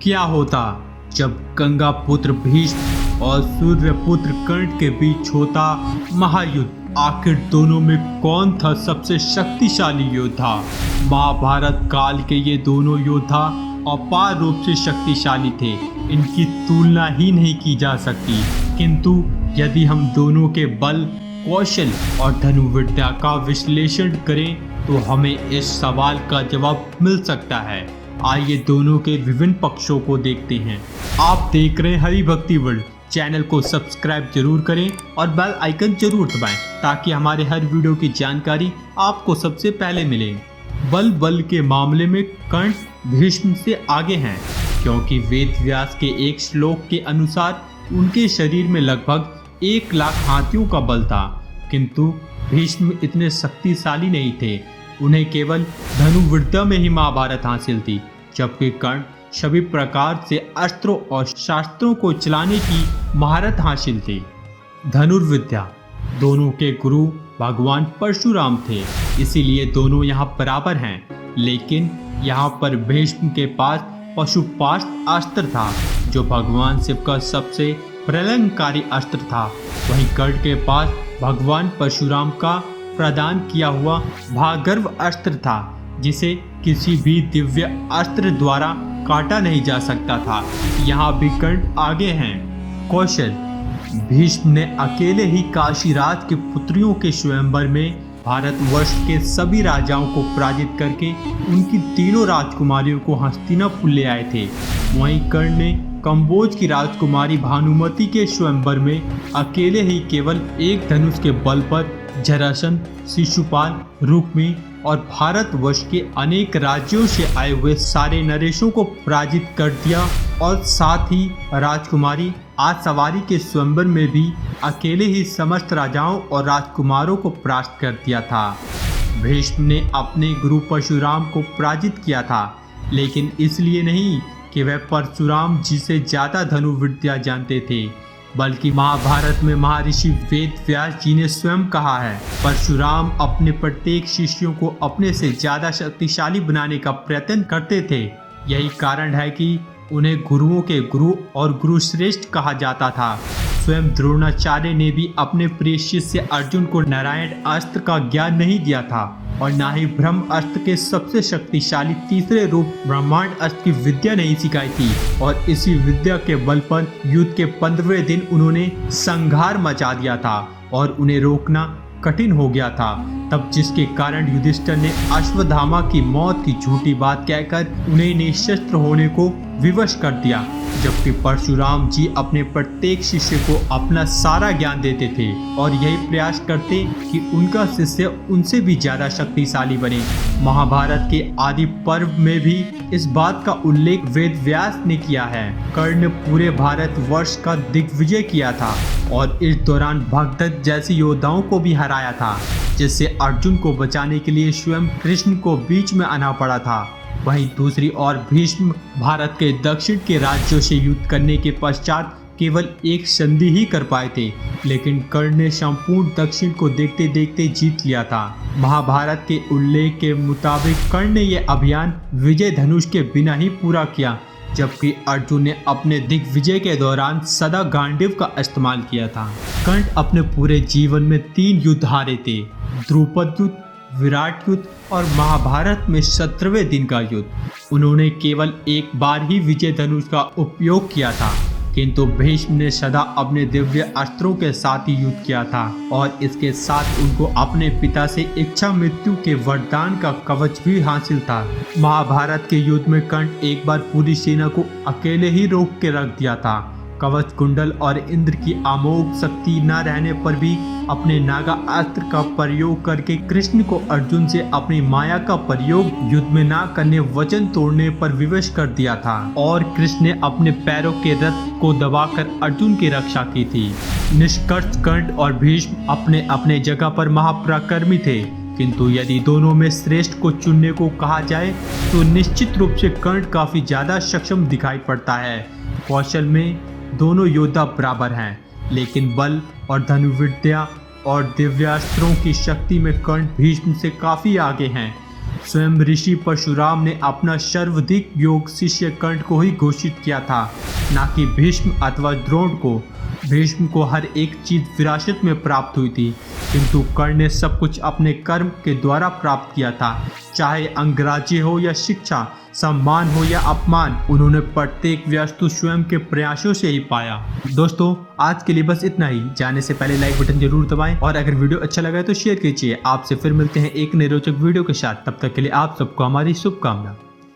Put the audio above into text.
क्या होता जब गंगा पुत्र भीष्म और सूर्य पुत्र कर्ण के बीच होता महायुद्ध। आखिर दोनों में कौन था सबसे शक्तिशाली योद्धा? महाभारत काल के ये दोनों योद्धा अपार रूप से शक्तिशाली थे, इनकी तुलना ही नहीं की जा सकती। किंतु यदि हम दोनों के बल, कौशल और धनुर्विद्या का विश्लेषण करें तो हमें इस सवाल का जवाब मिल सकता है। आइए दोनों के विभिन्न पक्षों को देखते हैं। आप देख रहे हैं हरि भक्ति वर्ल्ड। चैनल को सब्सक्राइब जरूर करें और बेल आइकन जरूर दबाएं ताकि हमारे हर वीडियो की जानकारी आपको सबसे पहले मिले। बल के मामले में कर्ण भीष्म से आगे हैं, क्योंकि वेद व्यास के एक श्लोक के अनुसार उनके शरीर में लगभग 1 लाख हाथियों का बल था। किंतु भीष्म इतने शक्तिशाली नहीं थे, उन्हें केवल धनुर्विद्या में ही महाभारत हासिल थी, जबकि कर्ण सभी प्रकार से अस्त्रों और शास्त्रों को चलाने की महारत हासिल थी। धनुर्विद्या दोनों के गुरु भगवान परशुराम थे, इसीलिए दोनों यहाँ बराबर हैं। लेकिन यहाँ पर भीष्म के पास पशुपास्त्र अस्त्र था, जो भगवान शिव का सबसे प्रलंबकारी अस्त्र था। वहीं कर्ण के पास भगवान परशुराम का प्रदान किया हुआ भागर्भ अस्त्र था, जिसे किसी भी दिव्य अस्त्र द्वारा काटा नहीं जा सकता था। यहाँ भी कर्ण आगे हैं। कौशल भीष्म ने अकेले ही काशीराज के पुत्रियों के स्वयंवर में भारतवर्ष के सभी राजाओं को पराजित करके उनकी तीनों राजकुमारियों को हस्तिनापुर ले आए थे। वहीं कर्ण ने कंबोज की राजकुमारी भानुमति के स्वयंवर में अकेले ही केवल एक धनुष के बल पर जरासंध, शिशुपाल, रुक्मी और भारतवर्ष के अनेक राज्यों से आए हुए सारे नरेशों को पराजित कर दिया और साथ ही राजकुमारी आसवारी के स्वयंवर में भी अकेले ही समस्त राजाओं और राजकुमारों को परास्त कर दिया था। भीष्म ने अपने गुरु परशुराम को पराजित किया था, लेकिन इसलिए नहीं कि वह परशुराम जी से ज्यादा धनुर्विद्या जानते थे, बल्कि महाभारत में महर्षि वेद व्यास जी ने स्वयं कहा है, परशुराम अपने प्रत्येक शिष्यों को अपने से ज्यादा शक्तिशाली बनाने का प्रयत्न करते थे। यही कारण है कि उन्हें गुरुओं के गुरु और गुरु श्रेष्ठ कहा जाता था। स्वयं द्रोणाचार्य ने भी अपने प्रिय शिष्य अर्जुन को नारायण अस्त्र का ज्ञान नहीं दिया था और ना ही ब्रह्म अस्त्र के सबसे शक्तिशाली तीसरे रूप ब्रह्मांड अस्त्र की विद्या नहीं सिखाई थी। और इसी विद्या के बल पर युद्ध के 15वें दिन उन्होंने संहार मचा दिया था और उन्हें रोकना कठिन हो गया था। तब जिसके कारण युधिष्ठिर ने अश्वत्थामा की मौत की झूठी बात कहकर उन्हें निशस्त्र होने को विवश कर दिया, जबकि परशुराम जी अपने प्रत्येक शिष्य को अपना सारा ज्ञान देते थे और यही प्रयास करते कि उनका शिष्य उनसे भी ज्यादा शक्तिशाली बने। महाभारत के आदि पर्व में भी इस बात का उल्लेख वेद व्यास ने किया है। कर्ण ने पूरे भारतवर्ष का दिग्विजय किया था और इस दौरान भगदत्त जैसे योद्धाओं को भी हराया था, जिससे अर्जुन को बचाने के लिए स्वयं कृष्ण को बीच में आना पड़ा था। वहीं दूसरी ओर भीष्म भारत के दक्षिण के राज्यों से युद्ध करने के पश्चात केवल एक संधि ही कर पाए थे, लेकिन कर्ण ने संपूर्ण दक्षिण को देखते देखते जीत लिया था। महाभारत के उल्लेख के मुताबिक कर्ण ने यह अभियान विजय धनुष के बिना ही पूरा किया, जबकि अर्जुन ने अपने दिग्विजय के दौरान सदा गांडीव का इस्तेमाल किया था। कर्ण अपने पूरे जीवन में 3 युद्ध हारे थे, द्रुपद युद्ध, विराट युद्ध और महाभारत में 17वें दिन का युद्ध। उन्होंने केवल एक बार ही विजय धनुष का उपयोग किया था, किंतु भीष्म ने सदा अपने दिव्य अस्त्रों के साथ ही युद्ध किया था और इसके साथ उनको अपने पिता से इच्छा मृत्यु के वरदान का कवच भी हासिल था। महाभारत के युद्ध में कर्ण एक बार पूरी सेना को अकेले ही रोक के रख दिया था। कवच कुंडल और इंद्र की अमोघ शक्ति न रहने पर भी अपने नागा अस्त्र का प्रयोग करके कृष्ण को अर्जुन से अपनी माया का प्रयोग युद्ध में न करने वचन तोड़ने पर विवश कर दिया था और कृष्ण ने अपने पैरों के रथ को दबाकर अर्जुन की रक्षा की थी। निष्कर्ष कर्ण और भीष्म अपने अपने जगह पर महापराक्रमी थे, किंतु यदि दोनों में श्रेष्ठ को चुनने को कहा जाए तो निश्चित रूप से कर्ण काफी ज्यादा सक्षम दिखाई पड़ता है। कौशल में दोनों योद्धा बराबर हैं, लेकिन बल और धनुर्विद्या और दिव्यास्त्रों की शक्ति में कर्ण भीष्म से काफी आगे हैं। स्वयं ऋषि परशुराम ने अपना सर्वाधिक योग शिष्य कर्ण को ही घोषित किया था, न कि भीष्म अथवा द्रोण को। भीष्म को हर एक चीज विरासत में प्राप्त हुई थी, किंतु कर्ण ने सब कुछ अपने कर्म के द्वारा प्राप्त किया था। चाहे अंगराज्य हो या शिक्षा, सम्मान हो या अपमान, उन्होंने प्रत्येक वस्तु स्वयं के प्रयासों से ही पाया। दोस्तों, आज के लिए बस इतना ही। जाने से पहले लाइक बटन जरूर दबाएं और अगर वीडियो अच्छा लगा तो शेयर कीजिए। आपसे फिर मिलते हैं एक नए रोचक वीडियो के साथ। तब तक के लिए आप सबको हमारी शुभकामना।